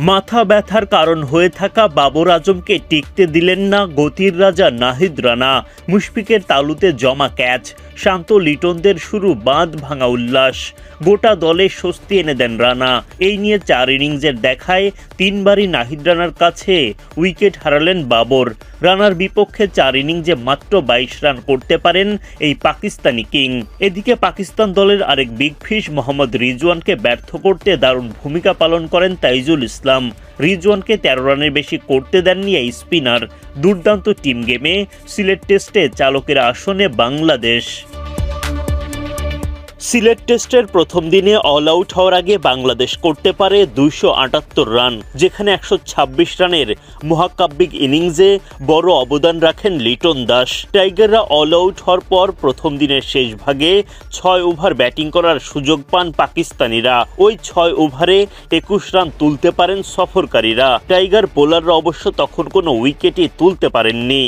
মাথা ব্যথার কারণ হয়ে থাকা বাবর আজমকে টিকতে দিলেন না গতির রাজা নাহিদ রানা। মুশফিকের তালুতে জমা ক্যাচ, শান্ত লিটনদের শুরু বাঁধ ভাঙা উল্লাস। গোটা দলে স্বস্তি এনে দেন রানা। এই নিয়ে 4 ইনিংসের দেখায় 3 বারই নাহিদ রানার কাছে উইকেট হারালেন বাবর। রানার বিপক্ষে 4 ইনিংসে মাত্র 22 রান করতে পারেন এই পাকিস্তানি কিং। এদিকে পাকিস্তান দলের আরেক বিগ ফিশ মোহাম্মদ রিজওয়ানকে ব্যর্থ করতে দারুণ ভূমিকা পালন করেন তাইজুল ইসলাম। রিজওয়ানকে 13 রানের বেশি করতে দেননি এই স্পিনার। দুর্দান্ত টিম গেমে সিলেট টেস্টে চালকের আসনে বাংলাদেশ। সিলেট টেস্টের প্রথম দিনে অল আউট হওয়ার আগে বাংলাদেশ করতে পারে 278 রান, যেখানে 126 রানের মহাকাব্যিক ইনিংসে বড় অবদান রাখেন লিটন দাস। টাইগাররা অল আউট হওয়ার পর প্রথম দিনের শেষ ভাগে 6 ওভার ব্যাটিং করার সুযোগ পান পাকিস্তানিরা। ওই 6 ওভারে 21 রান তুলতে পারেন সফরকারীরা। টাইগার বোলাররা অবশ্য তখন কোনো উইকেটই তুলতে পারেননি।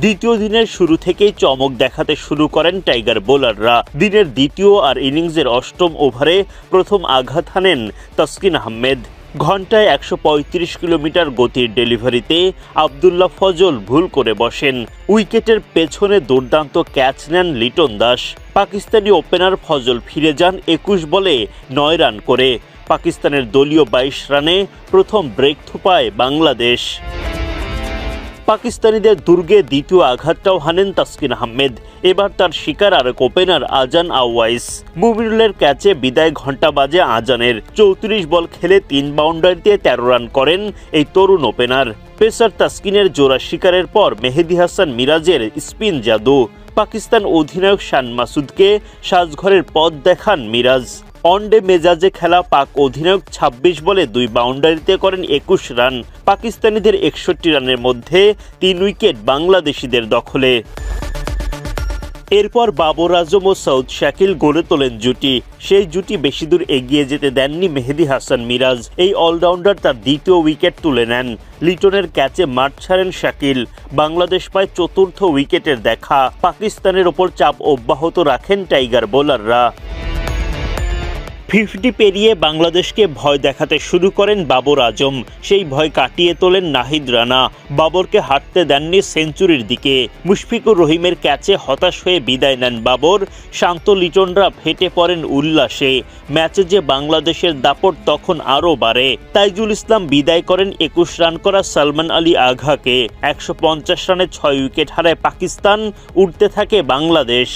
দ্বিতীয় দিনের শুরু থেকেই চমক দেখাতে শুরু করেন টাইগার বোলাররা। দিনের দ্বিতীয় আর ইনিংসের 8ম ওভারে প্রথম আঘাত হানেন তাসকিন আহমেদ। ঘন্টায় 135 কিলোমিটার গতির ডেলিভারিতে আবদুল্লাহ ফজল ভুল করে বসেন। উইকেটের পেছনে দুর্দান্ত ক্যাচ নেন লিটন দাস। পাকিস্তানি ওপেনার ফজল ফিরে যান 21 বলে 9 রান করে। পাকিস্তানের দলীয় 22 রানে প্রথম ব্রেক থ্রু পায় বাংলাদেশ। পাকিস্তানিদের দুর্গে দ্বিতীয় আঘাতটাও হানেন তাসকিন আহমেদ। এবার তার শিকার আরেক ওপেনার আজান আওয়াইস। মুমিনুলের ক্যাচে বিদায় ঘণ্টা বাজে আজানের। 34 বল খেলে 3 বাউন্ডারিতে 13 রান করেন এই তরুণ ওপেনার। পেসার তাসকিনের জোড়া শিকারের পর মেহেদী হাসান মিরাজের স্পিন জাদু। পাকিস্তান অধিনায়ক শান মাসুদকে সাজঘরের পথ দেখান মিরাজ। ওয়ানডে মেজাজে খেলা পাক অধিনায়ক 26 বলে 2 বাউন্ডারিতে করেন 21 রান। পাকিস্তানিদের 61 রানের মধ্যে 3 উইকেট বাংলাদেশিদের দখলে। এরপর বাবর আজম ও সৌদ শাকিল গড়ে তোলেন জুটি। সেই জুটি বেশি দূর এগিয়ে যেতে দেননি মেহেদী হাসান মিরাজ। এই অলরাউন্ডার তার দ্বিতীয় উইকেট তুলে নেন। লিটনের ক্যাচে মাঠ ছাড়েন শাকিল। বাংলাদেশ পায় 4র্থ উইকেটের দেখা। পাকিস্তানের ওপর চাপ অব্যাহত রাখেন টাইগার বোলাররা। 50 পেরিয়ে বাংলাদেশকে ভয় দেখাতে শুরু করেন বাবর আজম। সেই ভয় কাটিয়ে তোলেন নাহিদ রানা। বাবরকে হাঁটতে দেননি সেঞ্চুরির দিকে। মুশফিকুর রহিমের ক্যাচে হতাশ হয়ে বিদায় নেন বাবর। শান্ত লিটনরা ফেটে পড়েন উল্লাসে। ম্যাচে যে বাংলাদেশের দাপট তখন আরও বাড়ে। তাইজুল ইসলাম বিদায় করেন 21 রান করা সালমান আলী আঘাকে। 150 রানে 6 উইকেট হারায় পাকিস্তান। উঠতে থাকে বাংলাদেশ।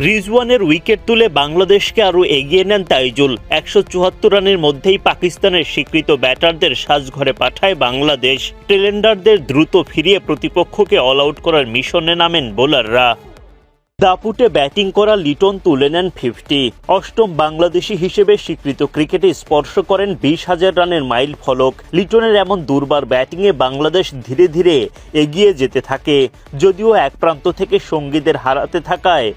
রিজওয়ানের উইকেট তুলে বাংলাদেশকে আরও এগিয়ে নেন তাইজুল। 174 রানের মধ্যেই পাকিস্তানের স্বীকৃত ব্যাটারদের সাজঘরে পাঠায় বাংলাদেশ। টেলেন্ডারদের দ্রুত ফিরিয়ে প্রতিপক্ষকে অল আউট করার মিশনে নামেন বোলাররা। দাপুটে ব্যাটিং করা লিটন তুলে নেন 50। 8ম বাংলাদেশি হিসেবে স্বীকৃত ক্রিকেটে স্পর্শ করেন 20,000 রানের মাইল ফলক। লিটনের এমন দুর্বার ব্যাটিংয়ে বাংলাদেশ ধীরে ধীরে এগিয়ে যেতে থাকে। যদিও এক প্রান্ত থেকে সঙ্গীদের হারাতে থাকায়